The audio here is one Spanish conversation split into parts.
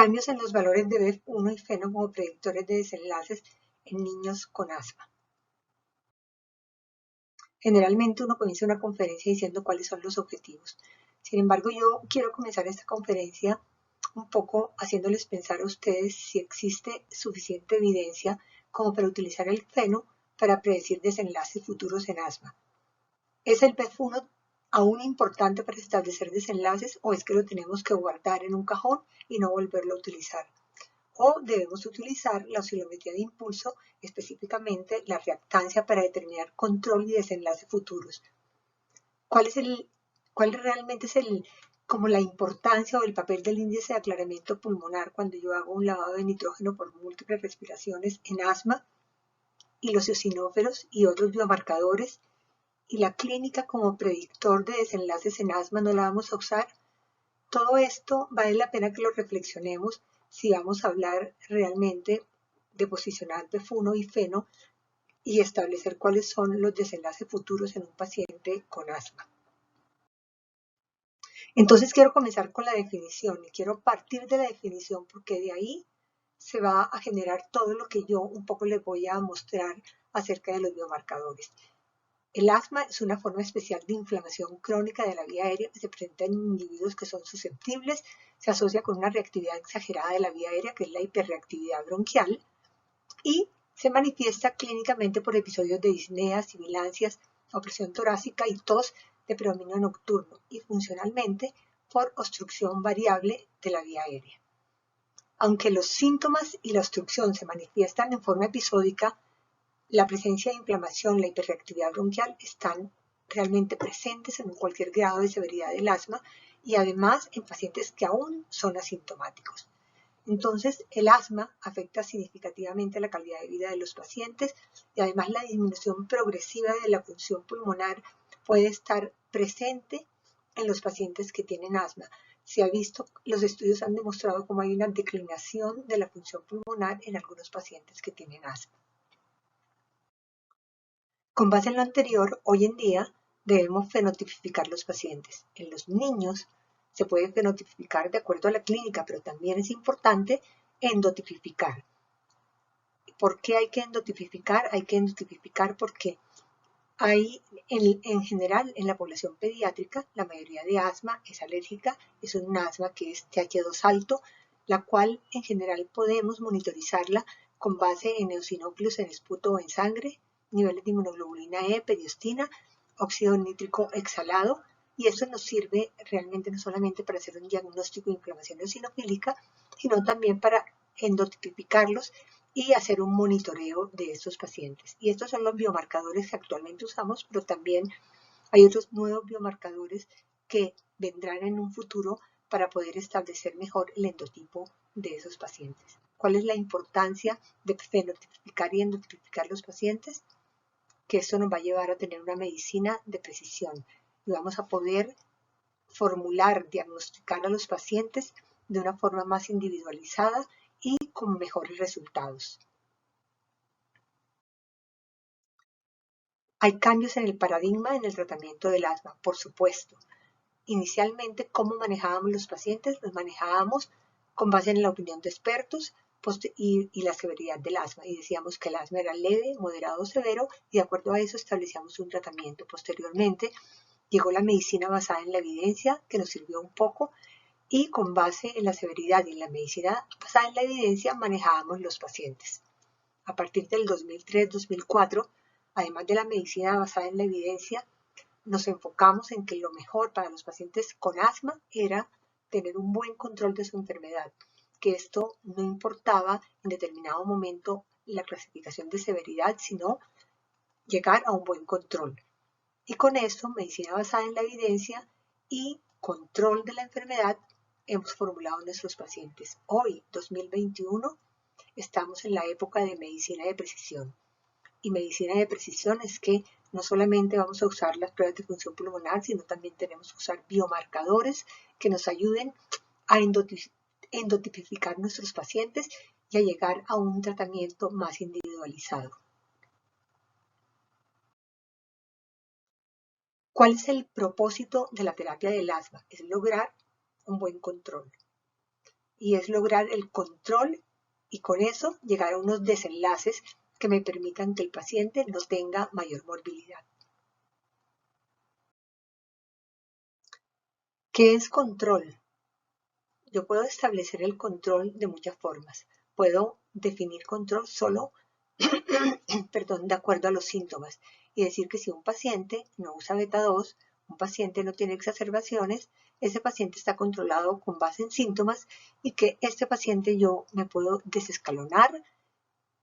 Cambios en los valores de BEF1 y FeNO como predictores de desenlaces en niños con asma. Generalmente uno comienza una conferencia diciendo cuáles son los objetivos. Sin embargo, yo quiero comenzar esta conferencia un poco haciéndoles pensar a ustedes si existe suficiente evidencia como para utilizar el FeNO para predecir desenlaces futuros en asma. ¿Es el BEF1 aún importante para establecer desenlaces o es que lo tenemos que guardar en un cajón y no volverlo a utilizar? O debemos utilizar la oscilometría de impulso, específicamente la reactancia para determinar control y desenlace futuros. ¿Cuál realmente es como la importancia o el papel del índice de aclaramiento pulmonar cuando yo hago un lavado de nitrógeno por múltiples respiraciones en asma y los eosinófilos y otros biomarcadores? Y la clínica como predictor de desenlaces en asma no la vamos a usar. Todo esto vale la pena que lo reflexionemos si vamos a hablar realmente de posicionar BEF1 y FeNO y establecer cuáles son los desenlaces futuros en un paciente con asma. Entonces quiero comenzar con la definición y quiero partir de la definición porque de ahí se va a generar todo lo que yo un poco les voy a mostrar acerca de los biomarcadores. El asma es una forma especial de inflamación crónica de la vía aérea que se presenta en individuos que son susceptibles, se asocia con una reactividad exagerada de la vía aérea, que es la hiperreactividad bronquial, y se manifiesta clínicamente por episodios de disnea, sibilancias, opresión torácica y tos de predominio nocturno, y funcionalmente por obstrucción variable de la vía aérea. Aunque los síntomas y la obstrucción se manifiestan en forma episódica, la presencia de inflamación, la hiperreactividad bronquial están realmente presentes en cualquier grado de severidad del asma y además en pacientes que aún son asintomáticos. Entonces, el asma afecta significativamente la calidad de vida de los pacientes y además la disminución progresiva de la función pulmonar puede estar presente en los pacientes que tienen asma. Se ha visto, los estudios han demostrado cómo hay una declinación de la función pulmonar en algunos pacientes que tienen asma. Con base en lo anterior, hoy en día debemos fenotipificar los pacientes. En los niños se puede fenotipificar de acuerdo a la clínica, pero también es importante endotipificar. ¿Por qué hay que endotipificar? Hay que endotipificar porque hay, en general, en la población pediátrica, la mayoría de asma es alérgica, es un asma que es TH2 alto, la cual en general podemos monitorizarla con base en eosinófilos en esputo o en sangre, niveles de inmunoglobulina E, periostina, óxido nítrico exhalado, y esto nos sirve realmente no solamente para hacer un diagnóstico de inflamación eosinofílica, sino también para endotipificarlos y hacer un monitoreo de estos pacientes. Y estos son los biomarcadores que actualmente usamos, pero también hay otros nuevos biomarcadores que vendrán en un futuro para poder establecer mejor el endotipo de esos pacientes. ¿Cuál es la importancia de fenotipificar y endotipificar los pacientes? Que esto nos va a llevar a tener una medicina de precisión y vamos a poder formular, diagnosticar a los pacientes de una forma más individualizada y con mejores resultados. Hay cambios en el paradigma en el tratamiento del asma, por supuesto. Inicialmente, ¿cómo manejábamos los pacientes? Los manejábamos con base en la opinión de expertos y la severidad del asma. Y decíamos que el asma era leve, moderado o severo, y de acuerdo a eso establecíamos un tratamiento. Posteriormente, llegó la medicina basada en la evidencia, que nos sirvió un poco, y con base en la severidad y en la medicina basada en la evidencia manejábamos los pacientes. A partir del 2003-2004, además de la medicina basada en la evidencia, nos enfocamos en que lo mejor para los pacientes con asma era tener un buen control de su enfermedad, que esto no importaba en determinado momento la clasificación de severidad, sino llegar a un buen control. Y con esto, medicina basada en la evidencia y control de la enfermedad, hemos formulado nuestros pacientes. Hoy, 2021, estamos en la época de medicina de precisión. Y medicina de precisión es que no solamente vamos a usar las pruebas de función pulmonar, sino también tenemos que usar biomarcadores que nos ayuden a endotipificar nuestros pacientes y a llegar a un tratamiento más individualizado. ¿Cuál es el propósito de la terapia del asma? Es lograr un buen control. y es lograr el control y con eso llegar a unos desenlaces que me permitan que el paciente no tenga mayor morbilidad. ¿Qué es control? Yo puedo establecer el control de muchas formas. Puedo definir control solo perdón, de acuerdo a los síntomas y decir que si un paciente no usa beta 2, un paciente no tiene exacerbaciones, ese paciente está controlado con base en síntomas y que este paciente yo me puedo desescalonar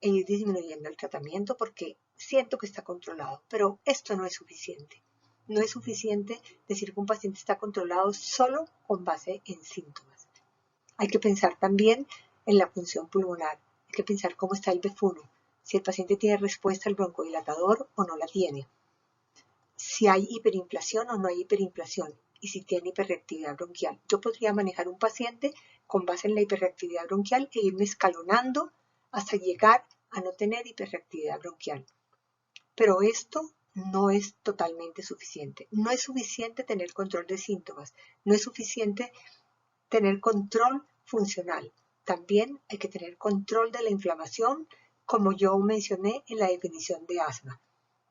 e ir disminuyendo el tratamiento porque siento que está controlado, pero esto no es suficiente. No es suficiente decir que un paciente está controlado solo con base en síntomas. Hay que pensar también en la función pulmonar, hay que pensar cómo está el B1, si el paciente tiene respuesta al broncodilatador o no la tiene, si hay hiperinflación o no hay hiperinflación y si tiene hiperreactividad bronquial. Yo podría manejar un paciente con base en la hiperreactividad bronquial e irme escalonando hasta llegar a no tener hiperreactividad bronquial. Pero esto no es totalmente suficiente. No es suficiente tener control de síntomas, no es suficiente tener control funcional. También hay que tener control de la inflamación, como yo mencioné en la definición de asma.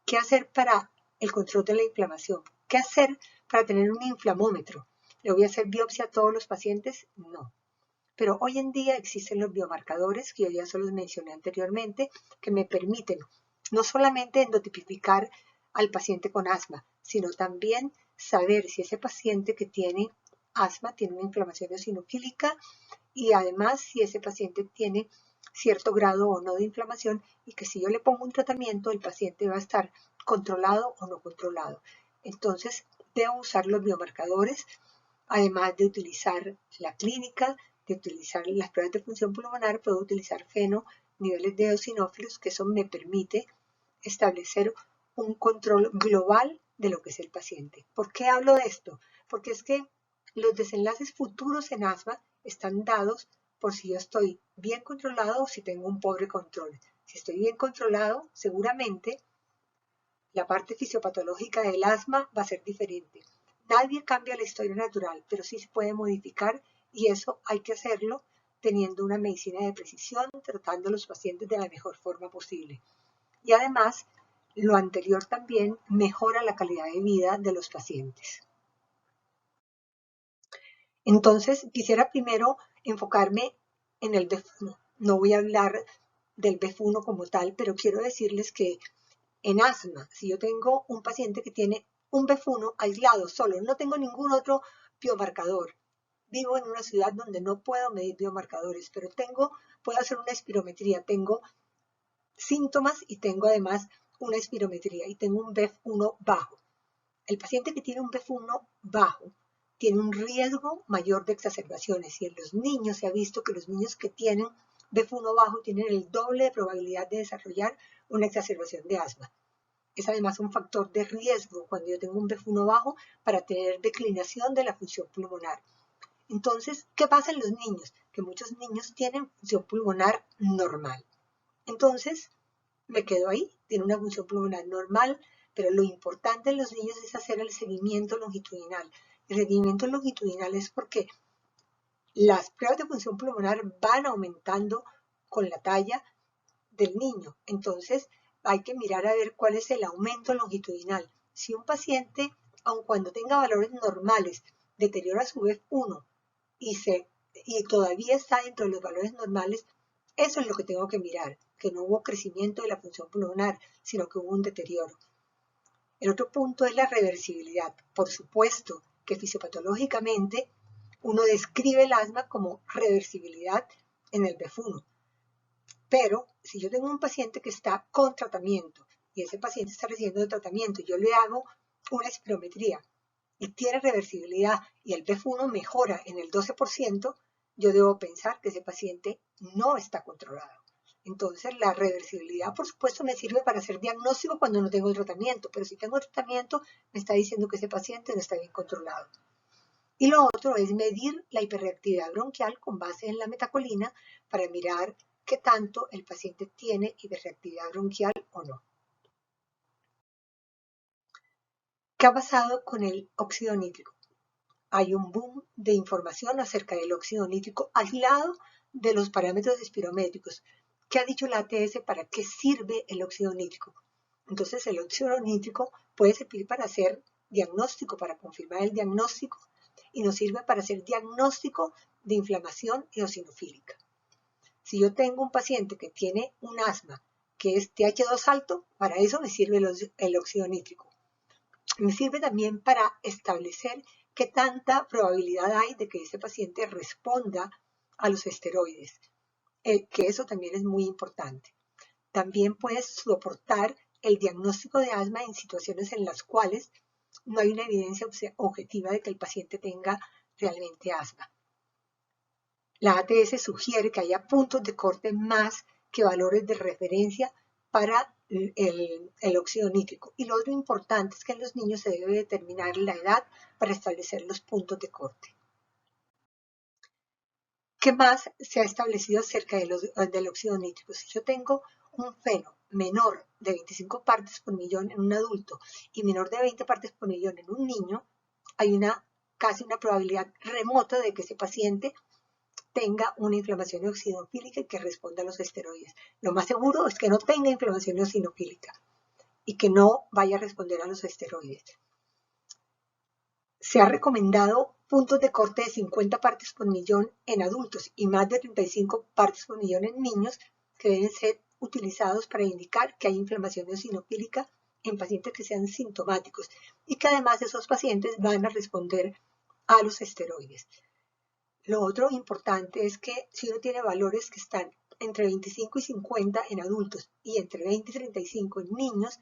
¿Qué hacer para el control de la inflamación? ¿Qué hacer para tener un inflamómetro? ¿Le voy a hacer biopsia a todos los pacientes? No. Pero hoy en día existen los biomarcadores, que yo ya se los mencioné anteriormente, que me permiten no solamente endotipificar al paciente con asma, sino también saber si ese paciente que tiene asma tiene una inflamación eosinoquílica y además si ese paciente tiene cierto grado o no de inflamación y que si yo le pongo un tratamiento el paciente va a estar controlado o no controlado. Entonces debo usar los biomarcadores, además de utilizar la clínica, de utilizar las pruebas de función pulmonar, puedo utilizar feno, niveles de eosinófilos, que eso me permite establecer un control global de lo que es el paciente. ¿Por qué hablo de esto? Porque es que los desenlaces futuros en asma están dados por si yo estoy bien controlado o si tengo un pobre control. Si estoy bien controlado, seguramente la parte fisiopatológica del asma va a ser diferente. Nadie cambia la historia natural, pero sí se puede modificar y eso hay que hacerlo teniendo una medicina de precisión, tratando a los pacientes de la mejor forma posible. Y además, lo anterior también mejora la calidad de vida de los pacientes. Entonces, quisiera primero enfocarme en el BEF1. No voy a hablar del BEF1 como tal, pero quiero decirles que en asma, si yo tengo un paciente que tiene un BEF1 aislado solo, no tengo ningún otro biomarcador, vivo en una ciudad donde no puedo medir biomarcadores, pero puedo hacer una espirometría, tengo síntomas y tengo además una espirometría y tengo un BEF1 bajo. El paciente que tiene un BEF1 bajo tiene un riesgo mayor de exacerbaciones y en los niños se ha visto que los niños que tienen BEF1 bajo tienen el doble de probabilidad de desarrollar una exacerbación de asma. Es además un factor de riesgo cuando yo tengo un BEF1 bajo para tener declinación de la función pulmonar. Entonces, ¿qué pasa en los niños? Que muchos niños tienen función pulmonar normal. Entonces, me quedo ahí, tiene una función pulmonar normal, pero lo importante en los niños es hacer el seguimiento longitudinal. El seguimiento longitudinal es porque las pruebas de función pulmonar van aumentando con la talla del niño. Entonces, hay que mirar a ver cuál es el aumento longitudinal. Si un paciente, aun cuando tenga valores normales, deteriora su BEF1 y todavía está dentro de los valores normales, eso es lo que tengo que mirar, que no hubo crecimiento de la función pulmonar, sino que hubo un deterioro. El otro punto es la reversibilidad. Por supuesto que fisiopatológicamente uno describe el asma como reversibilidad en el BEF1. Pero si yo tengo un paciente que está con tratamiento y ese paciente está recibiendo tratamiento y yo le hago una espirometría y tiene reversibilidad y el BEF1 mejora en el 12%, yo debo pensar que ese paciente no está controlado. Entonces, la reversibilidad, por supuesto, me sirve para hacer diagnóstico cuando no tengo tratamiento, pero si tengo tratamiento, me está diciendo que ese paciente no está bien controlado. Y lo otro es medir la hiperreactividad bronquial con base en la metacolina para mirar qué tanto el paciente tiene hiperreactividad bronquial o no. ¿Qué ha pasado con el óxido nítrico? hay un boom de información acerca del óxido nítrico aislado de los parámetros espirométricos. ¿Qué ha dicho la ATS? ¿Para qué sirve el óxido nítrico? Entonces, el óxido nítrico puede servir para hacer diagnóstico, para confirmar el diagnóstico, y nos sirve para hacer diagnóstico de inflamación eosinofílica. Si yo tengo un paciente que tiene un asma que es TH2 alto, para eso me sirve el óxido nítrico. Me sirve también para establecer qué tanta probabilidad hay de que ese paciente responda a los esteroides, que eso también es muy importante. También puede soportar el diagnóstico de asma en situaciones en las cuales no hay una evidencia objetiva de que el paciente tenga realmente asma. La ATS sugiere que haya puntos de corte más que valores de referencia para el óxido nítrico. Y lo otro importante es que en los niños se debe determinar la edad para establecer los puntos de corte. ¿Qué más se ha establecido acerca del óxido nítrico? Si yo tengo un feno menor de 25 partes por millón en un adulto y menor de 20 partes por millón en un niño, hay casi una probabilidad remota de que ese paciente tenga una inflamación eosinofílica y que responda a los esteroides. Lo más seguro es que no tenga inflamación eosinofílica y que no vaya a responder a los esteroides. Se ha recomendado puntos de corte de 50 partes por millón en adultos y más de 35 partes por millón en niños que deben ser utilizados para indicar que hay inflamación eosinofílica en pacientes que sean sintomáticos y que además esos pacientes van a responder a los esteroides. Lo otro importante es que si uno tiene valores que están entre 25 y 50 en adultos y entre 20 y 35 en niños,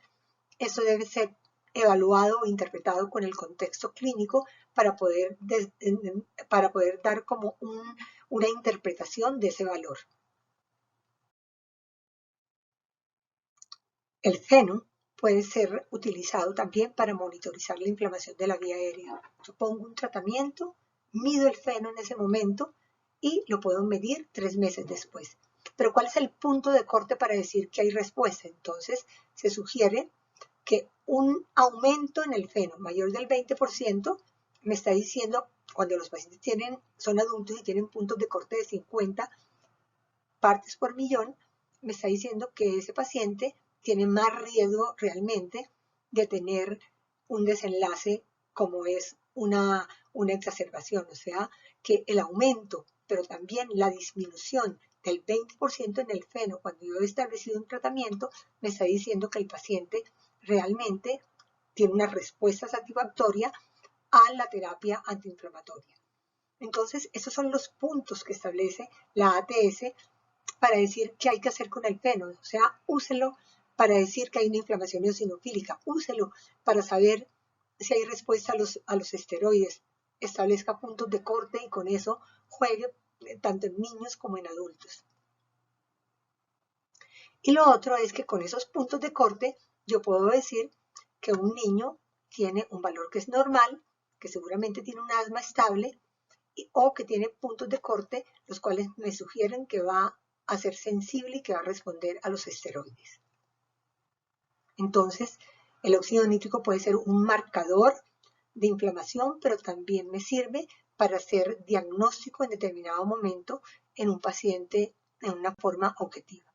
eso debe ser evaluado o interpretado con el contexto clínico para poder dar como una interpretación de ese valor. El feno puede ser utilizado también para monitorizar la inflamación de la vía aérea. Yo pongo un tratamiento, mido el feno en ese momento y lo puedo medir 3 meses después. Pero ¿cuál es el punto de corte para decir que hay respuesta? Entonces se sugiere que un aumento en el feno mayor del 20% me está diciendo, cuando los pacientes son adultos y tienen puntos de corte de 50 partes por millón, me está diciendo que ese paciente tiene más riesgo realmente de tener un desenlace como es una exacerbación, o sea, que el aumento, pero también la disminución del 20% en el feno cuando yo he establecido un tratamiento, me está diciendo que el paciente realmente tiene una respuesta satisfactoria a la terapia antiinflamatoria. Entonces, esos son los puntos que establece la ATS para decir qué hay que hacer con el feno. O sea, úselo para decir que hay una inflamación eosinofílica, úselo para saber si hay respuesta a los esteroides, establezca puntos de corte y con eso juegue tanto en niños como en adultos. Y lo otro es que con esos puntos de corte yo puedo decir que un niño tiene un valor que es normal, que seguramente tiene un asma estable o que tiene puntos de corte los cuales me sugieren que va a ser sensible y que va a responder a los esteroides. Entonces, el óxido nítrico puede ser un marcador de inflamación, pero también me sirve para hacer diagnóstico en determinado momento en un paciente en una forma objetiva.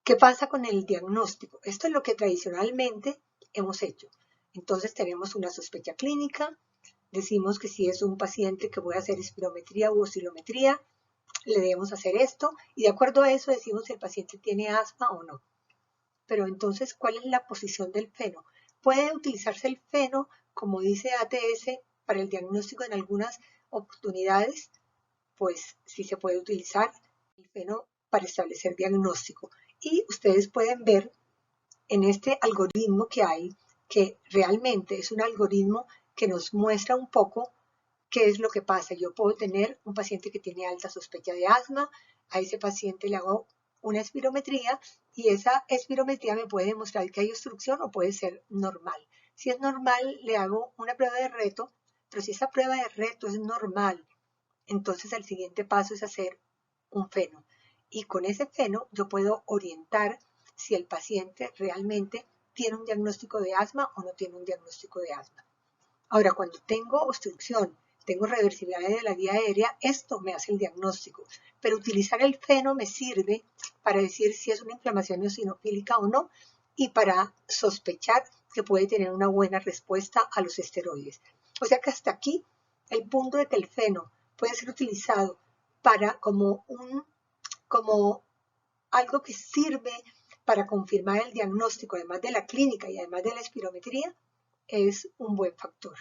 ¿Qué pasa con el diagnóstico? Esto es lo que tradicionalmente hemos hecho. Entonces tenemos una sospecha clínica, decimos que si es un paciente que puede hacer espirometría u oscilometría, le debemos hacer esto y de acuerdo a eso decimos si el paciente tiene asma o no. Pero entonces, ¿cuál es la posición del feno? ¿Puede utilizarse el feno, como dice ATS, para el diagnóstico en algunas oportunidades? Pues sí se puede utilizar el feno para establecer diagnóstico. Y ustedes pueden ver en este algoritmo que hay, que realmente es un algoritmo que nos muestra un poco qué es lo que pasa. Yo puedo tener un paciente que tiene alta sospecha de asma, a ese paciente le hago una espirometría y esa espirometría me puede demostrar que hay obstrucción o puede ser normal. Si es normal, le hago una prueba de reto, pero si esa prueba de reto es normal, entonces el siguiente paso es hacer un feno. Y con ese feno yo puedo orientar si el paciente realmente tiene un diagnóstico de asma o no tiene un diagnóstico de asma. Ahora, cuando tengo obstrucción, tengo reversibilidad de la vía aérea, esto me hace el diagnóstico. Pero utilizar el feno me sirve para decir si es una inflamación eosinofílica o no y para sospechar que puede tener una buena respuesta a los esteroides. O sea que hasta aquí el punto de que el feno puede ser utilizado para como algo que sirve para confirmar el diagnóstico, además de la clínica y además de la espirometría, es un buen factor.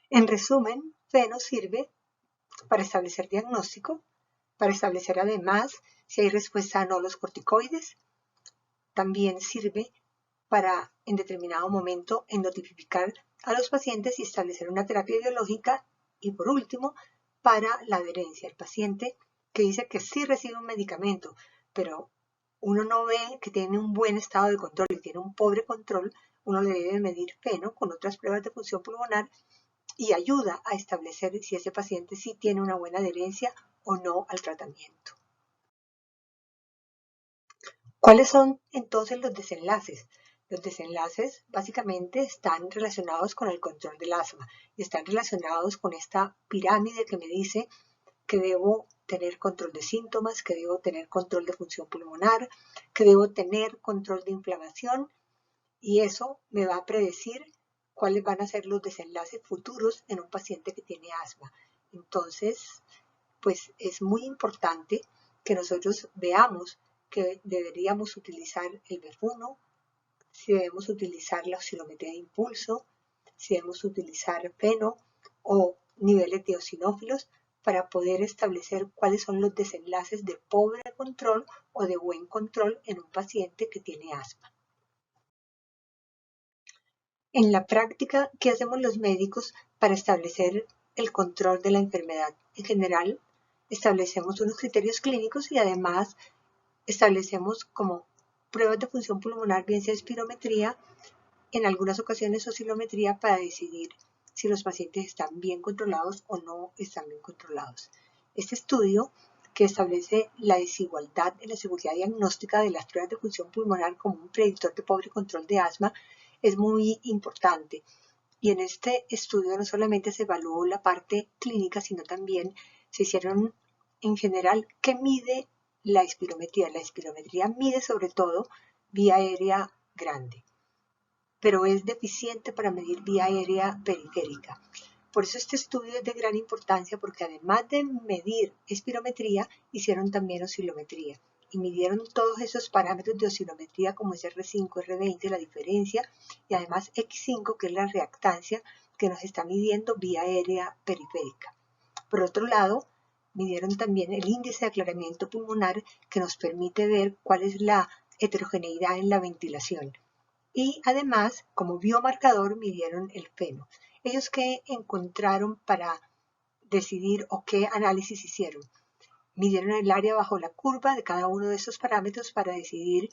En resumen, feno sirve para establecer diagnóstico, para establecer además si hay respuesta o no a los corticoides. También sirve para, en determinado momento, notificar a los pacientes y establecer una terapia biológica. Y por último, para la adherencia. El paciente que dice que sí recibe un medicamento, pero uno no ve que tiene un buen estado de control y tiene un pobre control, uno le debe medir feno con otras pruebas de función pulmonar y ayuda a establecer si ese paciente sí tiene una buena adherencia o no al tratamiento. ¿Cuáles son entonces los desenlaces? Los desenlaces básicamente están relacionados con el control del asma y están relacionados con esta pirámide que me dice que debo tener control de síntomas, que debo tener control de función pulmonar, que debo tener control de inflamación y eso me va a predecir cuáles van a ser los desenlaces futuros en un paciente que tiene asma. Entonces, pues es muy importante que nosotros veamos que deberíamos utilizar el BEF1, si debemos utilizar la oscilometría de impulso, si debemos utilizar feno o niveles de eosinófilos para poder establecer cuáles son los desenlaces de pobre control o de buen control en un paciente que tiene asma. En la práctica, ¿qué hacemos los médicos para establecer el control de la enfermedad? En general, establecemos unos criterios clínicos y además establecemos como pruebas de función pulmonar, bien sea espirometría, en algunas ocasiones oscilometría, para decidir si los pacientes están bien controlados o no están bien controlados. Este estudio, que establece la desigualdad en la seguridad diagnóstica de las pruebas de función pulmonar como un predictor de pobre control de asma, es muy importante. Y en este estudio no solamente se evaluó la parte clínica, sino también se hicieron en general qué mide la espirometría. La espirometría mide sobre todo vía aérea grande, pero es deficiente para medir vía aérea periférica. Por eso este estudio es de gran importancia porque además de medir espirometría, hicieron también oscilometría y midieron todos esos parámetros de oscilometría como es R5, R20, la diferencia, y además X5, que es la reactancia que nos está midiendo vía aérea periférica. Por otro lado, midieron también el índice de aclaramiento pulmonar que nos permite ver cuál es la heterogeneidad en la ventilación. Y además, como biomarcador, midieron el feno. Ellos qué encontraron para decidir o qué análisis hicieron. Midieron el área bajo la curva de cada uno de esos parámetros para decidir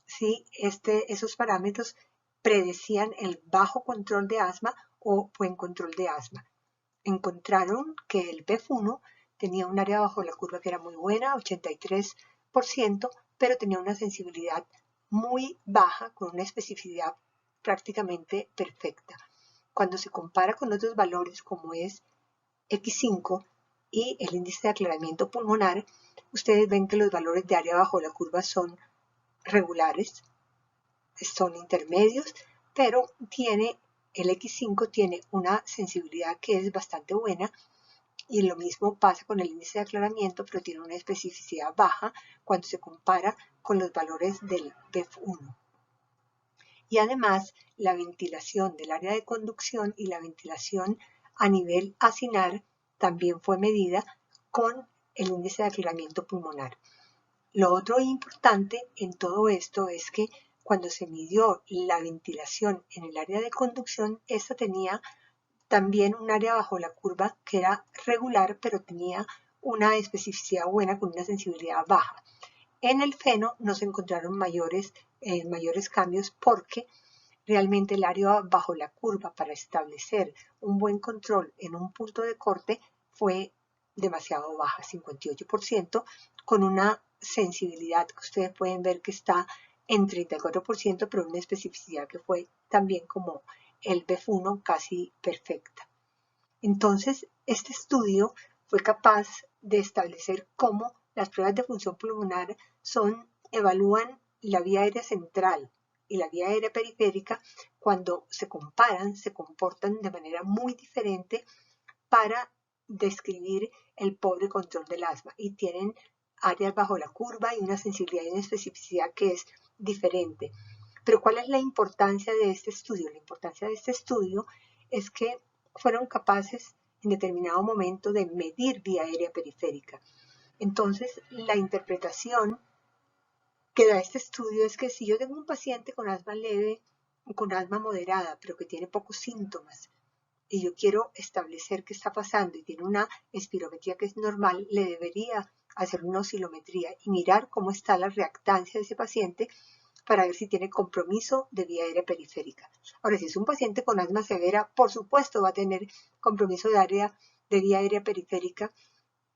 si esos parámetros predecían el bajo control de asma o buen control de asma. Encontraron que el BEF1 tenía un área bajo la curva que era muy buena, 83%, pero tenía una sensibilidad muy baja con una especificidad prácticamente perfecta. Cuando se compara con otros valores como es X5 y el índice de aclaramiento pulmonar, ustedes ven que los valores de área bajo la curva son regulares, son intermedios, pero el X5 tiene una sensibilidad que es bastante buena y lo mismo pasa con el índice de aclaramiento, pero tiene una especificidad baja cuando se compara con los valores del BEF1. Y además, la ventilación del área de conducción y la ventilación a nivel acinar también fue medida con el índice de aclaramiento pulmonar. Lo otro importante en todo esto es que cuando se midió la ventilación en el área de conducción, esta tenía también un área bajo la curva que era regular, pero tenía una especificidad buena con una sensibilidad baja. En el feno no se encontraron mayores cambios porque realmente el área bajo la curva para establecer un buen control en un punto de corte fue demasiado baja, 58%, con una sensibilidad que ustedes pueden ver que está en 34%, pero una especificidad que fue también como el BEF1 casi perfecta. Entonces, este estudio fue capaz de establecer cómo las pruebas de función pulmonar evalúan la vía aérea central y la vía aérea periférica. Cuando se comparan, se comportan de manera muy diferente para describir el pobre control del asma y tienen áreas bajo la curva y una sensibilidad y una especificidad que es diferente. Pero ¿cuál es la importancia de este estudio? La importancia de este estudio es que fueron capaces en determinado momento de medir vía aérea periférica. Entonces, la interpretación que da este estudio es que si yo tengo un paciente con asma leve o con asma moderada, pero que tiene pocos síntomas, y yo quiero establecer qué está pasando y tiene una espirometría que es normal, le debería hacer una oscilometría y mirar cómo está la reactancia de ese paciente para ver si tiene compromiso de vía aérea periférica. Ahora, si es un paciente con asma severa, por supuesto va a tener compromiso de vía aérea periférica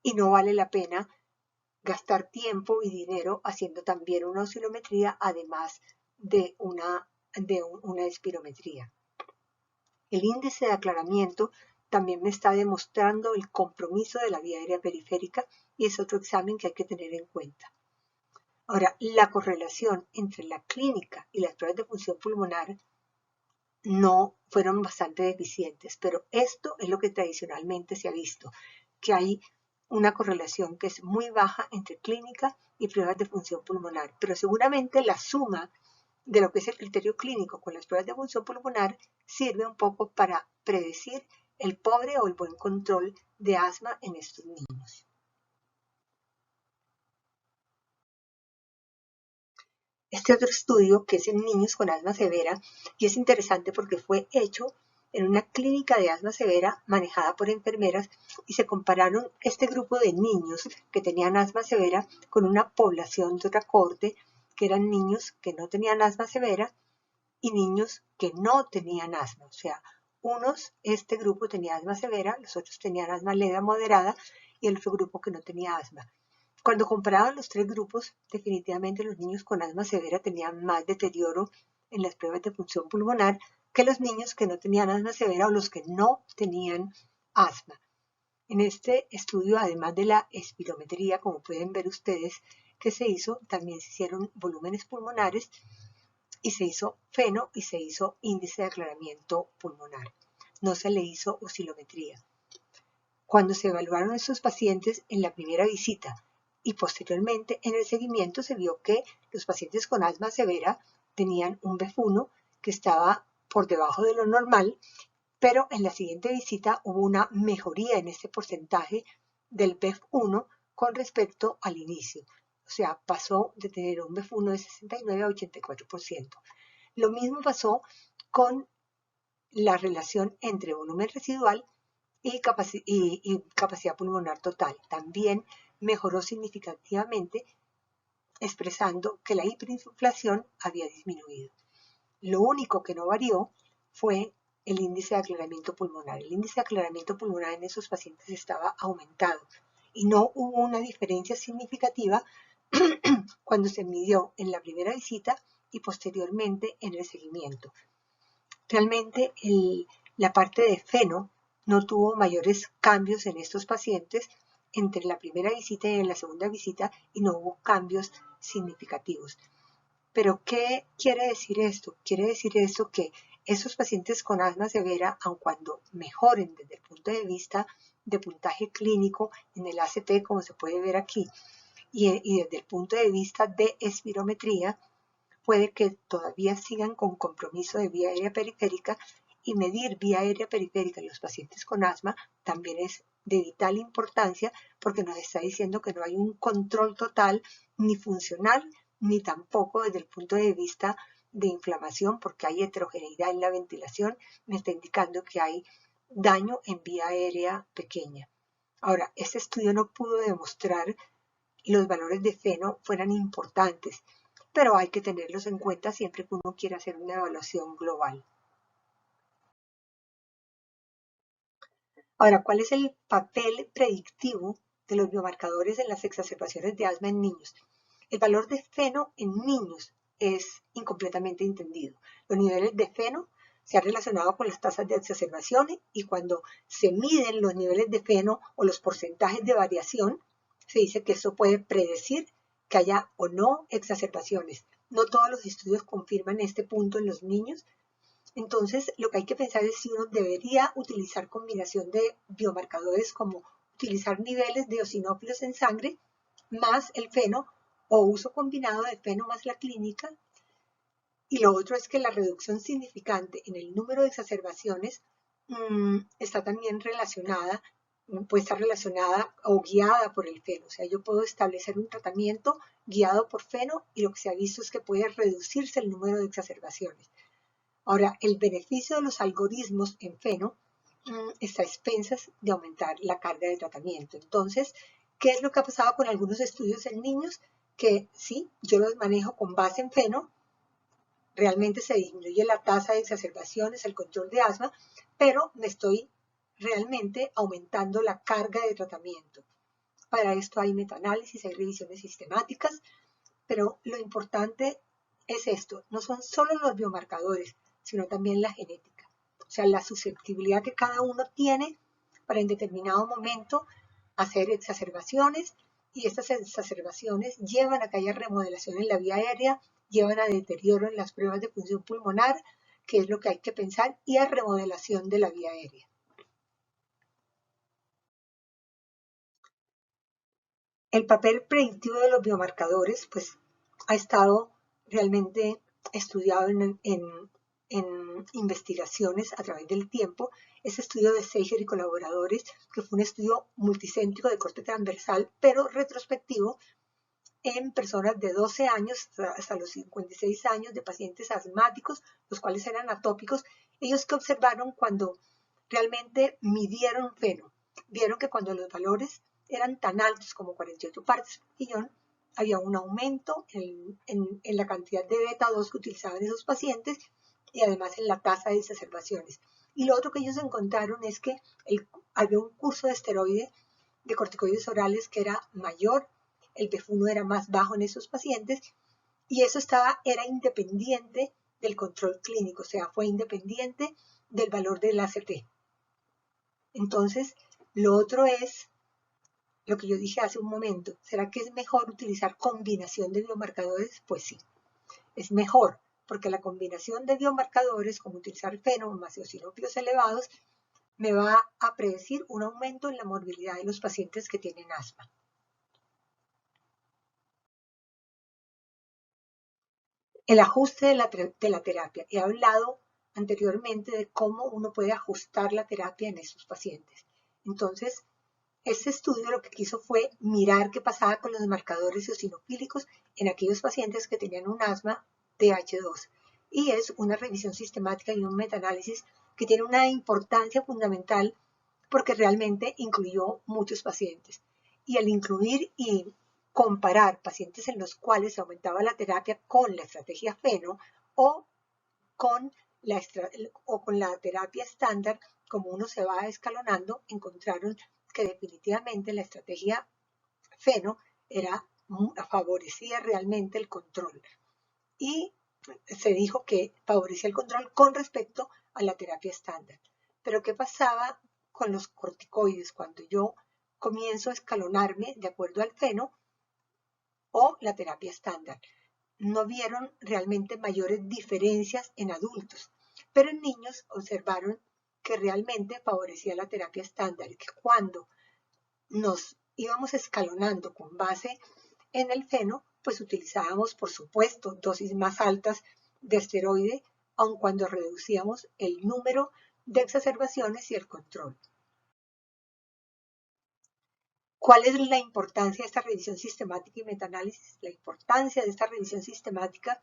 y no vale la pena gastar tiempo y dinero haciendo también una oscilometría, además de una espirometría. El índice de aclaramiento también me está demostrando el compromiso de la vía aérea periférica y es otro examen que hay que tener en cuenta. Ahora, la correlación entre la clínica y las pruebas de función pulmonar no fueron bastante deficientes, pero esto es lo que tradicionalmente se ha visto, que hay una correlación que es muy baja entre clínica y pruebas de función pulmonar, pero seguramente la suma de lo que es el criterio clínico con las pruebas de función pulmonar sirve un poco para predecir el pobre o el buen control de asma en estos niños. Este otro estudio, que es en niños con asma severa, y es interesante porque fue hecho en una clínica de asma severa manejada por enfermeras y se compararon este grupo de niños que tenían asma severa con una población de otra corte, que eran niños que no tenían asma severa y niños que no tenían asma. O sea, este grupo tenía asma severa, los otros tenían asma leve a moderada y el otro grupo que no tenía asma. Cuando comparaban los tres grupos, definitivamente los niños con asma severa tenían más deterioro en las pruebas de función pulmonar que los niños que no tenían asma severa o los que no tenían asma. En este estudio, además de la espirometría, como pueden ver ustedes que se hizo, también se hicieron volúmenes pulmonares y se hizo feno y se hizo índice de aclaramiento pulmonar. No se le hizo oscilometría. Cuando se evaluaron estos pacientes en la primera visita y posteriormente en el seguimiento, se vio que los pacientes con asma severa tenían un BEF1 que estaba por debajo de lo normal, pero en la siguiente visita hubo una mejoría en este porcentaje del BEF1 con respecto al inicio. O sea, pasó de tener un BEF1 de 69 a 84%. Lo mismo pasó con la relación entre volumen residual y capacidad pulmonar total. También mejoró significativamente, expresando que la hiperinflación había disminuido. Lo único que no varió fue el índice de aclaramiento pulmonar. El índice de aclaramiento pulmonar en esos pacientes estaba aumentado y no hubo una diferencia significativa cuando se midió en la primera visita y posteriormente en el seguimiento. Realmente la parte de feno no tuvo mayores cambios en estos pacientes entre la primera visita y en la segunda visita y no hubo cambios significativos. Pero, ¿qué quiere decir esto? Quiere decir esto que esos pacientes con asma severa, aun cuando mejoren desde el punto de vista de puntaje clínico en el ACT, como se puede ver aquí, y desde el punto de vista de espirometría, puede que todavía sigan con compromiso de vía aérea periférica y medir vía aérea periférica en los pacientes con asma también es de vital importancia porque nos está diciendo que no hay un control total ni funcional ni tampoco desde el punto de vista de inflamación porque hay heterogeneidad en la ventilación, me está indicando que hay daño en vía aérea pequeña. Ahora, este estudio no pudo demostrar los valores de feno fueran importantes, pero hay que tenerlos en cuenta siempre que uno quiera hacer una evaluación global. Ahora, ¿cuál es el papel predictivo de los biomarcadores en las exacerbaciones de asma en niños? El valor de feno en niños es incompletamente entendido. Los niveles de feno se han relacionado con las tasas de exacerbaciones y cuando se miden los niveles de feno o los porcentajes de variación, se dice que eso puede predecir que haya o no exacerbaciones. No todos los estudios confirman este punto en los niños. Entonces, lo que hay que pensar es si uno debería utilizar combinación de biomarcadores como utilizar niveles de eosinófilos en sangre más el feno o uso combinado de feno más la clínica. Y lo otro es que la reducción significante en el número de exacerbaciones está también relacionada, puede estar relacionada o guiada por el feno. O sea, yo puedo establecer un tratamiento guiado por feno y lo que se ha visto es que puede reducirse el número de exacerbaciones. Ahora, el beneficio de los algoritmos en feno está a expensas de aumentar la carga de tratamiento. Entonces, ¿qué es lo que ha pasado con algunos estudios en niños? Que sí, yo los manejo con base en feno, realmente se disminuye la tasa de exacerbaciones, el control de asma, pero me estoy realmente aumentando la carga de tratamiento. Para esto hay metaanálisis, hay revisiones sistemáticas, pero lo importante es esto, no son solo los biomarcadores, sino también la genética. O sea, la susceptibilidad que cada uno tiene para en determinado momento hacer exacerbaciones y estas exacerbaciones llevan a que haya remodelación en la vía aérea, llevan a deterioro en las pruebas de función pulmonar, que es lo que hay que pensar, y a remodelación de la vía aérea. El papel predictivo de los biomarcadores, pues, ha estado realmente estudiado en investigaciones a través del tiempo. Ese estudio de Seiger y colaboradores, que fue un estudio multicéntrico de corte transversal, pero retrospectivo, en personas de 12 años hasta los 56 años de pacientes asmáticos, los cuales eran atópicos, ellos que observaron cuando realmente midieron feno, vieron que cuando los valores eran tan altos como 48 partes por millón, había un aumento en la cantidad de beta 2 que utilizaban esos pacientes y además en la tasa de exacerbaciones. Y lo otro que ellos encontraron es que había un curso de esteroide de corticoides orales que era mayor, el BEF1 era más bajo en esos pacientes y eso era independiente del control clínico, o sea, fue independiente del valor del ACT. Entonces, lo otro es lo que yo dije hace un momento. ¿Será que es mejor utilizar combinación de biomarcadores? Pues sí, es mejor, porque la combinación de biomarcadores, como utilizar feno más eosinófilos elevados, me va a predecir un aumento en la morbilidad de los pacientes que tienen asma. El ajuste de la terapia. He hablado anteriormente de cómo uno puede ajustar la terapia en esos pacientes. Entonces, este estudio lo que quiso fue mirar qué pasaba con los marcadores eosinofílicos en aquellos pacientes que tenían un asma TH2. Y es una revisión sistemática y un metaanálisis que tiene una importancia fundamental porque realmente incluyó muchos pacientes. Y al incluir y comparar pacientes en los cuales se aumentaba la terapia con la estrategia feno o con la terapia estándar, como uno se va escalonando, encontraron que definitivamente la estrategia feno favorecía realmente el control. Y se dijo que favorecía el control con respecto a la terapia estándar. Pero ¿qué pasaba con los corticoides cuando yo comienzo a escalonarme de acuerdo al feno o la terapia estándar? No vieron realmente mayores diferencias en adultos, pero en niños observaron que realmente favorecía la terapia estándar y que cuando nos íbamos escalonando con base en el feno, pues utilizábamos, por supuesto, dosis más altas de esteroide, aun cuando reducíamos el número de exacerbaciones y el control. ¿Cuál es la importancia de esta revisión sistemática y metaanálisis? La importancia de esta revisión sistemática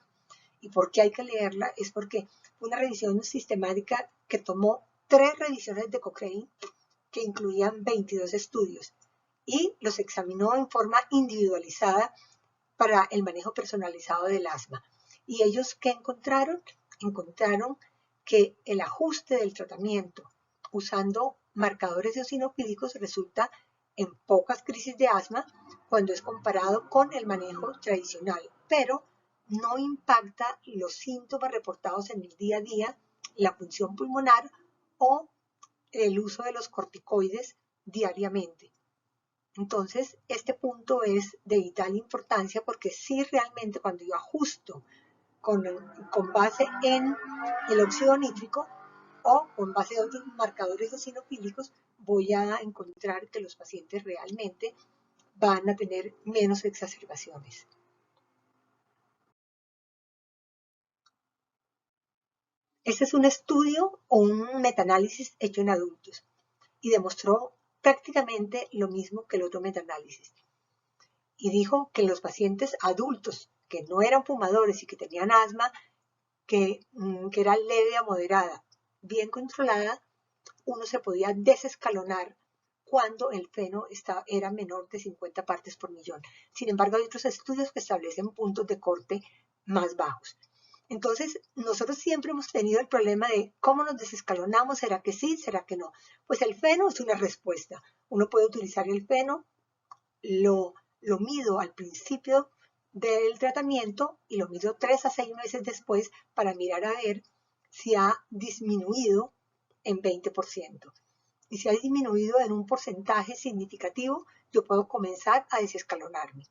y por qué hay que leerla es porque fue una revisión sistemática que tomó 3 revisiones de Cochrane que incluían 22 estudios y los examinó en forma individualizada para el manejo personalizado del asma. ¿Y ellos qué encontraron? Encontraron que el ajuste del tratamiento usando marcadores eosinofílicos resulta en pocas crisis de asma cuando es comparado con el manejo tradicional, pero no impacta los síntomas reportados en el día a día, la función pulmonar o el uso de los corticoides diariamente. Entonces, este punto es de vital importancia porque si realmente cuando yo ajusto con base en el óxido nítrico o con base en otros marcadores eosinofílicos, voy a encontrar que los pacientes realmente van a tener menos exacerbaciones. Este es un estudio o un metaanálisis hecho en adultos y demostró prácticamente lo mismo que el otro metaanálisis. Y dijo que los pacientes adultos que no eran fumadores y que tenían asma, que era leve a moderada, bien controlada, uno se podía desescalonar cuando el feno era menor de 50 partes por millón. Sin embargo, hay otros estudios que establecen puntos de corte más bajos. Entonces, nosotros siempre hemos tenido el problema de cómo nos desescalonamos, ¿será que sí, será que no? Pues el feno es una respuesta. Uno puede utilizar el feno, lo mido al principio del tratamiento y lo mido 3 a 6 meses después para mirar a ver si ha disminuido en 20%. Y si ha disminuido en un porcentaje significativo, yo puedo comenzar a desescalonarme.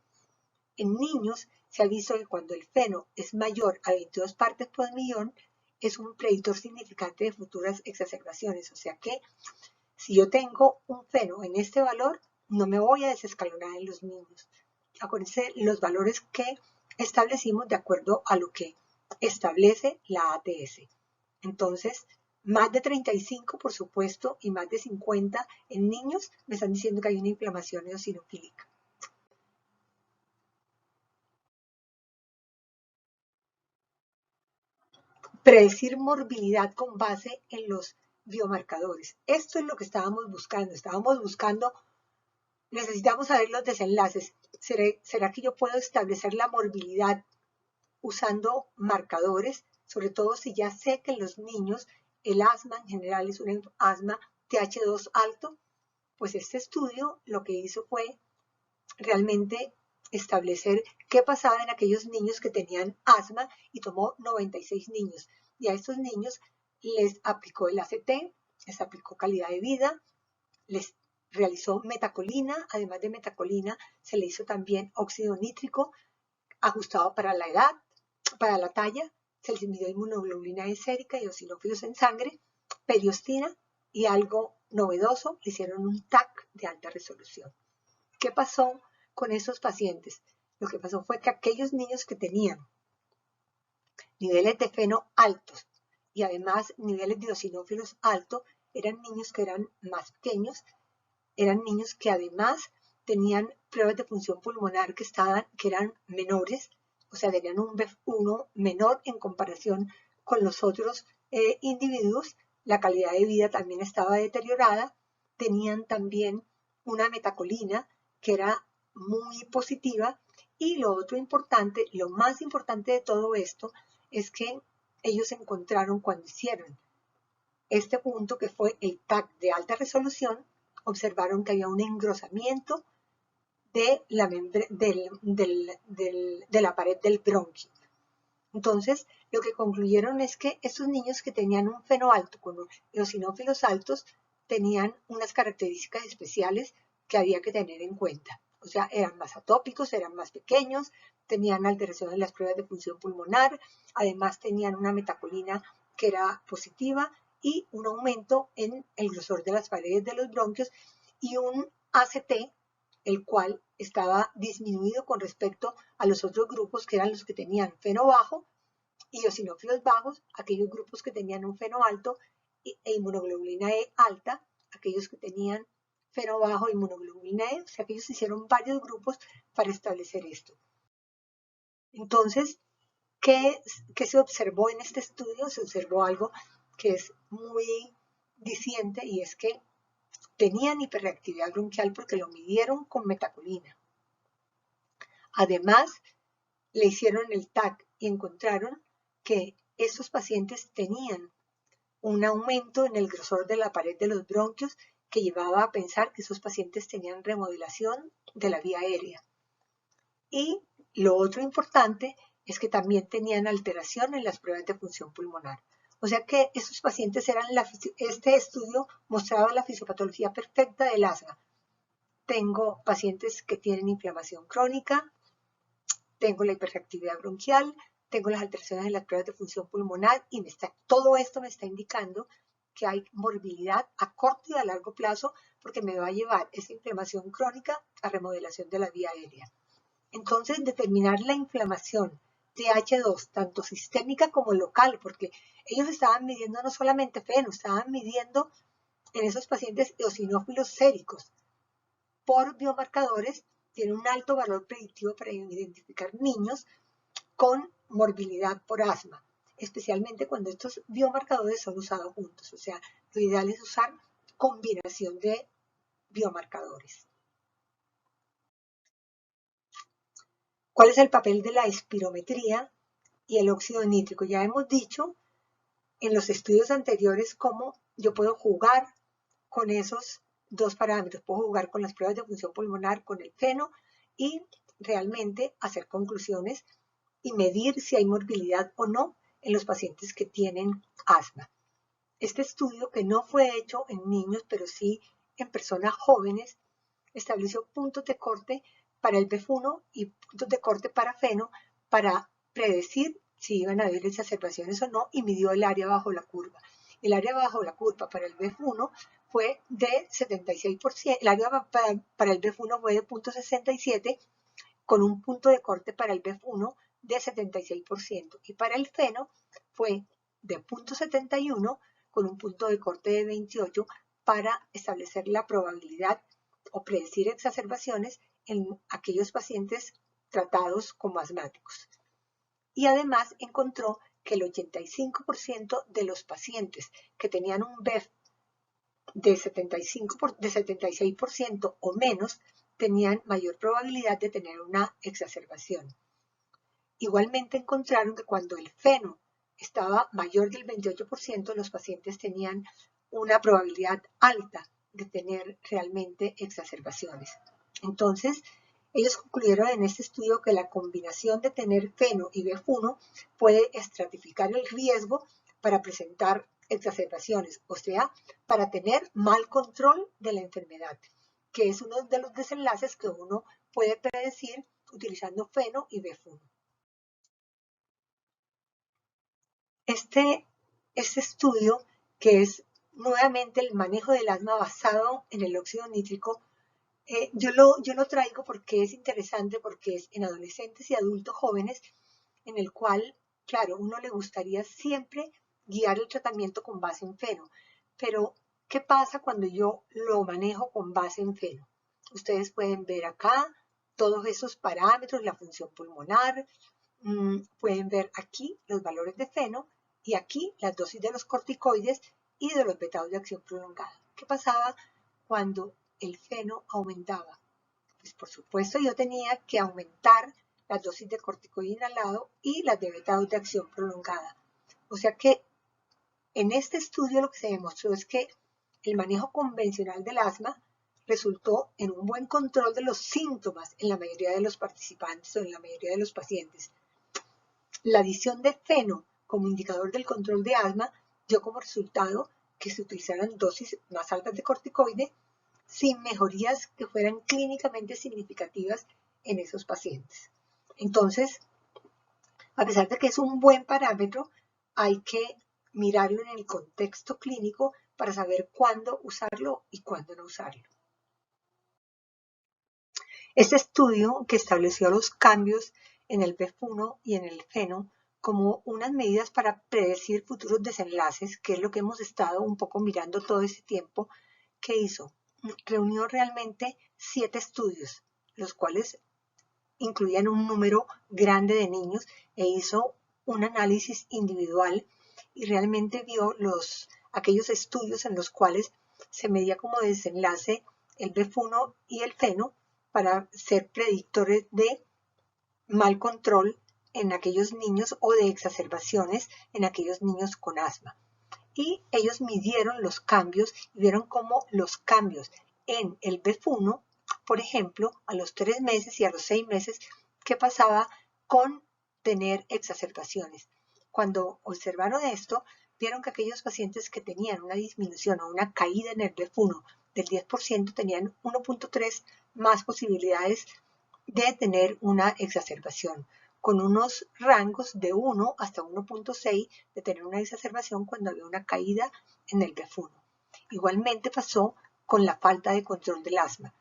En niños se ha visto que cuando el feno es mayor a 22 partes por millón, es un predictor significante de futuras exacerbaciones. O sea que si yo tengo un feno en este valor, no me voy a desescalonar en los niños. Acuérdense los valores que establecimos de acuerdo a lo que establece la ATS. Entonces, más de 35, por supuesto, y más de 50 en niños me están diciendo que hay una inflamación eosinofílica. Predecir morbilidad con base en los biomarcadores. Esto es lo que estábamos buscando. Necesitamos saber los desenlaces. ¿Será que yo puedo establecer la morbilidad usando marcadores? Sobre todo si ya sé que en los niños el asma en general es un asma TH2 alto. Pues este estudio lo que hizo fue realmente establecer qué pasaba en aquellos niños que tenían asma y tomó 96 niños. Y a estos niños les aplicó el ACT, les aplicó calidad de vida, les realizó metacolina, además de metacolina se le hizo también óxido nítrico ajustado para la edad, para la talla, se les midió inmunoglobulina E sérica y eosinófilos en sangre, periostina y algo novedoso, le hicieron un TAC de alta resolución. ¿Qué pasó con esos pacientes? Lo que pasó fue que aquellos niños que tenían niveles de feno altos y además niveles de eosinófilos altos eran niños que eran más pequeños, eran niños que además tenían pruebas de función pulmonar que eran menores, o sea, tenían un BEF1 menor en comparación con los otros individuos. La calidad de vida también estaba deteriorada, tenían también una metacolina que era muy positiva y lo otro importante, lo más importante de todo esto es que ellos encontraron cuando hicieron este punto que fue el TAC de alta resolución, observaron que había un engrosamiento de la, de la pared del bronquio. Entonces, lo que concluyeron es que estos niños que tenían un feno alto con eosinófilos altos tenían unas características especiales que había que tener en cuenta. O sea, eran más atópicos, eran más pequeños, tenían alteración en las pruebas de función pulmonar, además tenían una metacolina que era positiva y un aumento en el grosor de las paredes de los bronquios y un ACT, el cual estaba disminuido con respecto a los otros grupos que eran los que tenían feno bajo y eosinófilos bajos, aquellos grupos que tenían un feno alto e inmunoglobulina E alta, aquellos que tenían feno bajo e inmunoglobulina E, o sea que ellos hicieron varios grupos para establecer esto. Entonces, ¿qué se observó en este estudio? Se observó algo que es muy diciente y es que tenían hiperreactividad bronquial porque lo midieron con metacolina. Además, le hicieron el TAC y encontraron que estos pacientes tenían un aumento en el grosor de la pared de los bronquios que llevaba a pensar que esos pacientes tenían remodelación de la vía aérea. Y lo otro importante es que también tenían alteración en las pruebas de función pulmonar. O sea que estos pacientes este estudio mostraba la fisiopatología perfecta del asma. Tengo pacientes que tienen inflamación crónica, tengo la hiperreactividad bronquial, tengo las alteraciones en las pruebas de función pulmonar y todo esto me está indicando que hay morbilidad a corto y a largo plazo porque me va a llevar esa inflamación crónica a remodelación de la vía aérea. Entonces, determinar la inflamación TH2, tanto sistémica como local, porque ellos estaban midiendo no solamente FeNO, estaban midiendo en esos pacientes eosinófilos séricos por biomarcadores, tiene un alto valor predictivo para identificar niños con morbilidad por asma, especialmente cuando estos biomarcadores son usados juntos. O sea, lo ideal es usar combinación de biomarcadores. ¿Cuál es el papel de la espirometría y el óxido nítrico? Ya hemos dicho en los estudios anteriores cómo yo puedo jugar con esos dos parámetros. Puedo jugar con las pruebas de función pulmonar, con el FeNO y realmente hacer conclusiones y medir si hay morbilidad o no en los pacientes que tienen asma. Este estudio, que no fue hecho en niños, pero sí en personas jóvenes, estableció puntos de corte para el BEF1 y puntos de corte para FeNO para predecir si iban a haber exacerbaciones o no y midió el área bajo la curva. El área bajo la curva para el BEF1 fue de 76%, el área para el BEF1 fue de 0.67 con un punto de corte para el BEF1 de 76% y para el FeNO fue de 0.71 con un punto de corte de 28 para establecer la probabilidad o predecir exacerbaciones en aquellos pacientes tratados como asmáticos. Y además encontró que el 85% de los pacientes que tenían un BEF de 76% o menos tenían mayor probabilidad de tener una exacerbación. Igualmente encontraron que cuando el FeNO estaba mayor del 28%, los pacientes tenían una probabilidad alta de tener realmente exacerbaciones. Entonces, ellos concluyeron en este estudio que la combinación de tener FeNO y BEF1 puede estratificar el riesgo para presentar exacerbaciones, o sea, para tener mal control de la enfermedad, que es uno de los desenlaces que uno puede predecir utilizando FeNO y BEF1. Este estudio, que es nuevamente el manejo del asma basado en el óxido nítrico, yo lo traigo porque es interesante, porque es en adolescentes y adultos jóvenes, en el cual, claro, uno le gustaría siempre guiar el tratamiento con base en FeNO, pero ¿qué pasa cuando yo lo manejo con base en FeNO? Ustedes pueden ver acá todos esos parámetros, la función pulmonar, pueden ver aquí los valores de FeNO y aquí las dosis de los corticoides y de los betados de acción prolongada. ¿Qué pasaba cuando el FeNO aumentaba? Pues por supuesto yo tenía que aumentar las dosis de corticoide inhalado y las de betados de acción prolongada. O sea que en este estudio lo que se demostró es que el manejo convencional del asma resultó en un buen control de los síntomas en la mayoría de los participantes o en la mayoría de los pacientes. La adición de FeNO como indicador del control de asma dio como resultado que se utilizaran dosis más altas de corticoide sin mejorías que fueran clínicamente significativas en esos pacientes. Entonces, a pesar de que es un buen parámetro, hay que mirarlo en el contexto clínico para saber cuándo usarlo y cuándo no usarlo. Este estudio, que estableció los cambios en el BEF1 y en el FeNO como unas medidas para predecir futuros desenlaces, que es lo que hemos estado un poco mirando todo este tiempo, ¿qué hizo? Reunió realmente 7 estudios, los cuales incluían un número grande de niños e hizo un análisis individual y realmente vio aquellos estudios en los cuales se medía como desenlace el BEF1 y el FeNO para ser predictores de mal control en aquellos niños o de exacerbaciones en aquellos niños con asma. Y ellos midieron los cambios y vieron cómo los cambios en el BEF1, por ejemplo, a los 3 meses y a los 6 meses, qué pasaba con tener exacerbaciones. Cuando observaron esto, vieron que aquellos pacientes que tenían una disminución o una caída en el BEF1 del 10% tenían 1.3 más posibilidades de tener una exacerbación, con unos rangos de 1 hasta 1.6 de tener una exacerbación cuando había una caída en el BEF1. Igualmente pasó con la falta de control del asma.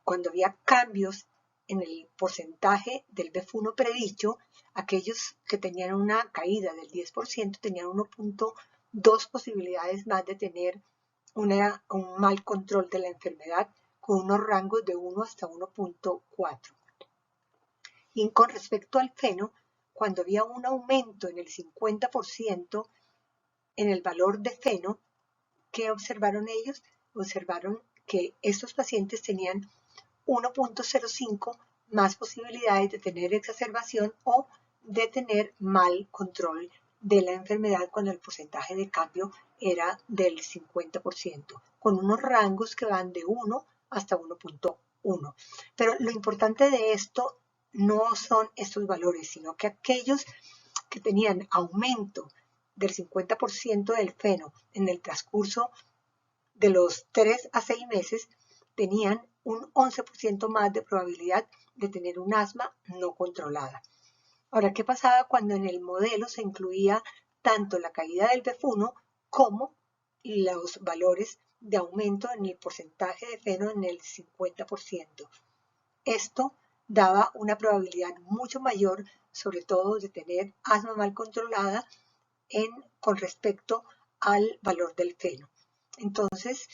Cuando había cambios en el porcentaje del BEF1 predicho, aquellos que tenían una caída del 10% tenían 1.2 posibilidades más de tener un mal control de la enfermedad, con unos rangos de 1 hasta 1.4. Y con respecto al feno, cuando había un aumento en el 50% en el valor de feno, ¿qué observaron ellos? Observaron que estos pacientes tenían 1.05 más posibilidades de tener exacerbación o de tener mal control de la enfermedad cuando el porcentaje de cambio era del 50%, con unos rangos que van de 1 hasta 1.1. Pero lo importante de esto no son estos valores, sino que aquellos que tenían aumento del 50% del feno en el transcurso de los 3 a 6 meses tenían un 11% más de probabilidad de tener un asma no controlada. Ahora, ¿qué pasaba cuando en el modelo se incluía tanto la caída del BEF1 como los valores de aumento en el porcentaje de feno en el 50%? Esto daba una probabilidad mucho mayor, sobre todo de tener asma mal controlada con respecto al valor del feno. Entonces,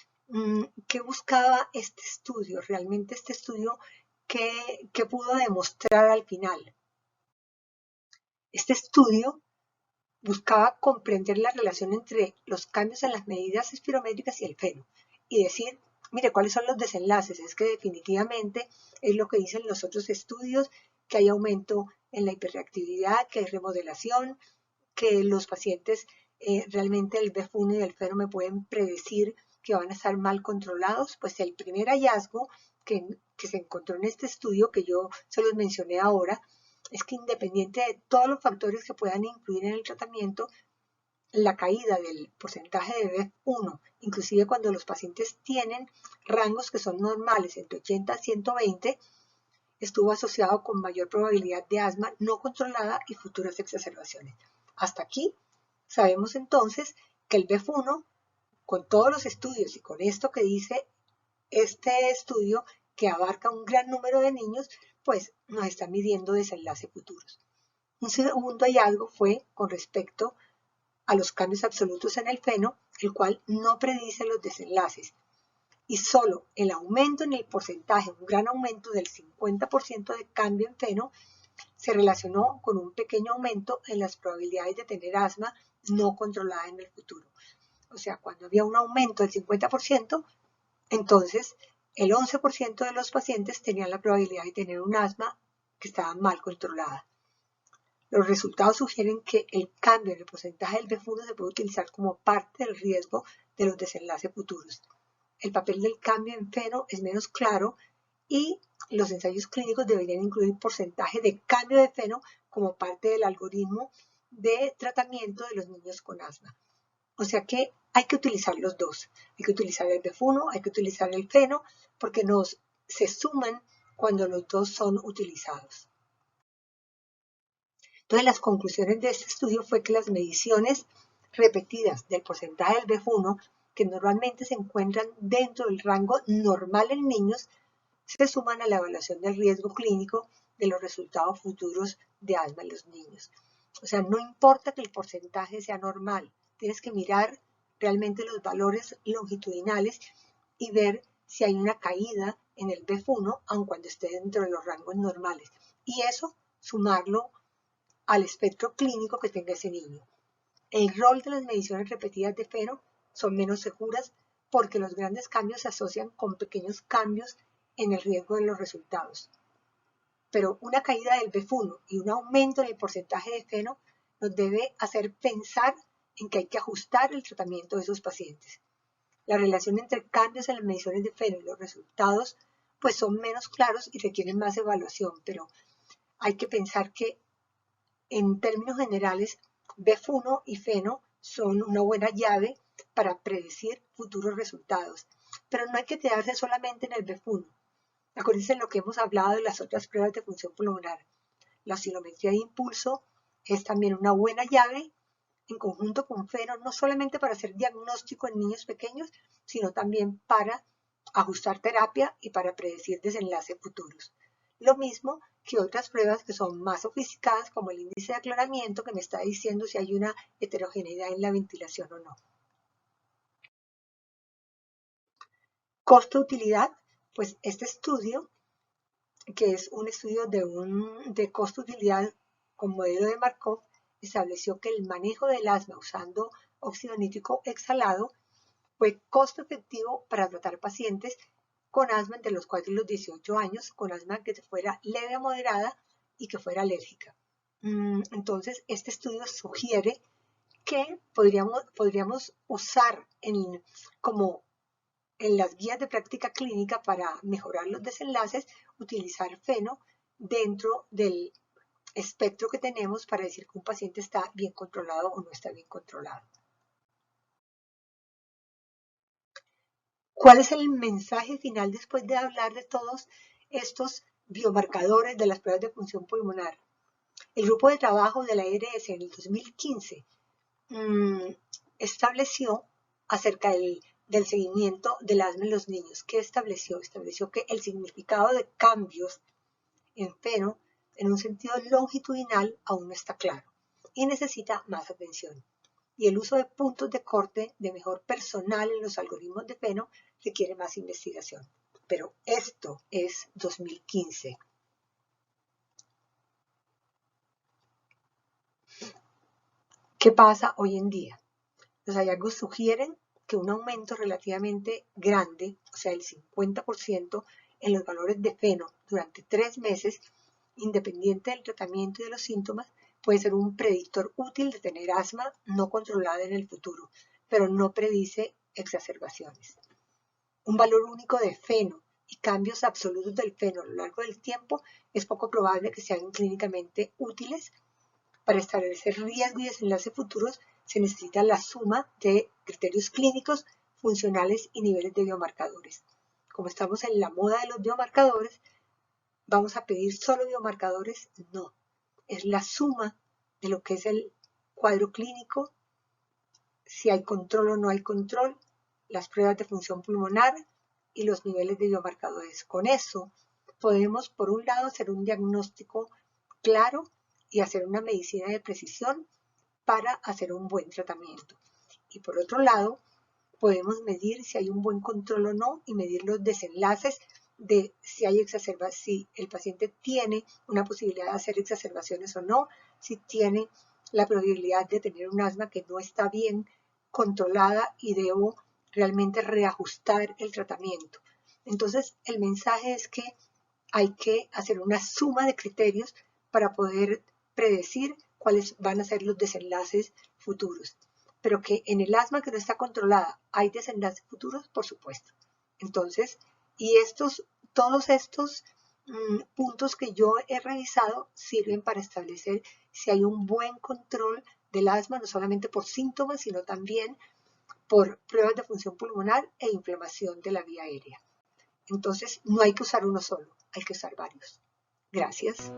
¿qué buscaba este estudio? Realmente este estudio, ¿qué pudo demostrar al final? Este estudio buscaba comprender la relación entre los cambios en las medidas espirométricas y el feno y decir, mire, ¿cuáles son los desenlaces? Es que definitivamente es lo que dicen los otros estudios, que hay aumento en la hiperreactividad, que hay remodelación, que los pacientes realmente el BEF1 y el feno me pueden predecir que van a estar mal controlados. Pues el primer hallazgo que se encontró en este estudio, que yo se los mencioné ahora, es que independiente de todos los factores que puedan influir en el tratamiento, la caída del porcentaje de BEF1, inclusive cuando los pacientes tienen rangos que son normales, entre 80 a 120, estuvo asociado con mayor probabilidad de asma no controlada y futuras exacerbaciones. Hasta aquí sabemos entonces que el BEF1, con todos los estudios y con esto que dice este estudio, que abarca un gran número de niños, pues nos está midiendo desenlaces futuros. Un segundo hallazgo fue con respecto a los cambios absolutos en el feno, el cual no predice los desenlaces. Y solo el aumento en el porcentaje, un gran aumento del 50% de cambio en feno, se relacionó con un pequeño aumento en las probabilidades de tener asma no controlada en el futuro. O sea, cuando había un aumento del 50%, entonces el 11% de los pacientes tenían la probabilidad de tener un asma que estaba mal controlada. Los resultados sugieren que el cambio en el porcentaje del BEF1 se puede utilizar como parte del riesgo de los desenlaces futuros. El papel del cambio en feno es menos claro y los ensayos clínicos deberían incluir porcentaje de cambio de feno como parte del algoritmo de tratamiento de los niños con asma. O sea que hay que utilizar los dos. Hay que utilizar el BEF1, hay que utilizar el feno, porque se suman cuando los dos son utilizados. Entonces, las conclusiones de este estudio fue que las mediciones repetidas del porcentaje del BEF1, que normalmente se encuentran dentro del rango normal en niños, se suman a la evaluación del riesgo clínico de los resultados futuros de asma en los niños. O sea, no importa que el porcentaje sea normal, tienes que mirar realmente los valores longitudinales y ver si hay una caída en el BEF1, aun cuando esté dentro de los rangos normales. Y eso, sumarlo al espectro clínico que tenga ese niño. El rol de las mediciones repetidas de feno son menos seguras porque los grandes cambios se asocian con pequeños cambios en el riesgo de los resultados. Pero una caída del BEF1 y un aumento en el porcentaje de feno nos debe hacer pensar en que hay que ajustar el tratamiento de esos pacientes. La relación entre cambios en las mediciones de feno y los resultados pues son menos claros y requieren más evaluación, pero hay que pensar que en términos generales, BEF1 y FENO son una buena llave para predecir futuros resultados, pero no hay que quedarse solamente en el BEF1. Acuérdense lo que hemos hablado de las otras pruebas de función pulmonar. La oscilometría de impulso es también una buena llave en conjunto con FENO, no solamente para hacer diagnóstico en niños pequeños, sino también para ajustar terapia y para predecir desenlaces futuros. Lo mismo que otras pruebas que son más sofisticadas, como el índice de aclaramiento, que me está diciendo si hay una heterogeneidad en la ventilación o no. Costo-utilidad, pues este estudio, que es un estudio de costo-utilidad con modelo de Markov, estableció que el manejo del asma usando óxido nítrico exhalado fue costo efectivo para tratar pacientes con asma entre los 4 y los 18 años, con asma que fuera leve a moderada y que fuera alérgica. Entonces, este estudio sugiere que podríamos usar como en las guías de práctica clínica para mejorar los desenlaces, utilizar FENO dentro del espectro que tenemos para decir que un paciente está bien controlado o no está bien controlado. ¿Cuál es el mensaje final después de hablar de todos estos biomarcadores de las pruebas de función pulmonar? El grupo de trabajo de la ERS en el 2015 estableció acerca del seguimiento del asma en los niños. ¿Qué estableció? Estableció que el significado de cambios en FENO en un sentido longitudinal aún no está claro y necesita más atención. Y el uso de puntos de corte de mejor personal en los algoritmos de FENO requiere más investigación. Pero esto es 2015. ¿Qué pasa hoy en día? Los hallazgos sugieren que un aumento relativamente grande, o sea, el 50% en los valores de FENO durante 3 meses, independiente del tratamiento y de los síntomas, puede ser un predictor útil de tener asma no controlada en el futuro, pero no predice exacerbaciones. Un valor único de FENO y cambios absolutos del FENO a lo largo del tiempo es poco probable que sean clínicamente útiles. Para establecer riesgo y desenlace futuros se necesita la suma de criterios clínicos, funcionales y niveles de biomarcadores. Como estamos en la moda de los biomarcadores, ¿vamos a pedir solo biomarcadores? No. Es la suma de lo que es el cuadro clínico, si hay control o no hay control, las pruebas de función pulmonar y los niveles de biomarcadores. Con eso podemos, por un lado, hacer un diagnóstico claro y hacer una medicina de precisión para hacer un buen tratamiento. Y por otro lado, podemos medir si hay un buen control o no y medir los desenlaces de si hay si el paciente tiene una posibilidad de hacer exacerbaciones o no, si tiene la probabilidad de tener un asma que no está bien controlada y debo realmente reajustar el tratamiento. Entonces, el mensaje es que hay que hacer una suma de criterios para poder predecir cuáles van a ser los desenlaces futuros. Pero que en el asma que no está controlada hay desenlaces futuros, por supuesto. Entonces, y todos estos puntos que yo he revisado sirven para establecer si hay un buen control del asma, no solamente por síntomas, sino también por pruebas de función pulmonar e inflamación de la vía aérea. Entonces, no hay que usar uno solo, hay que usar varios. Gracias.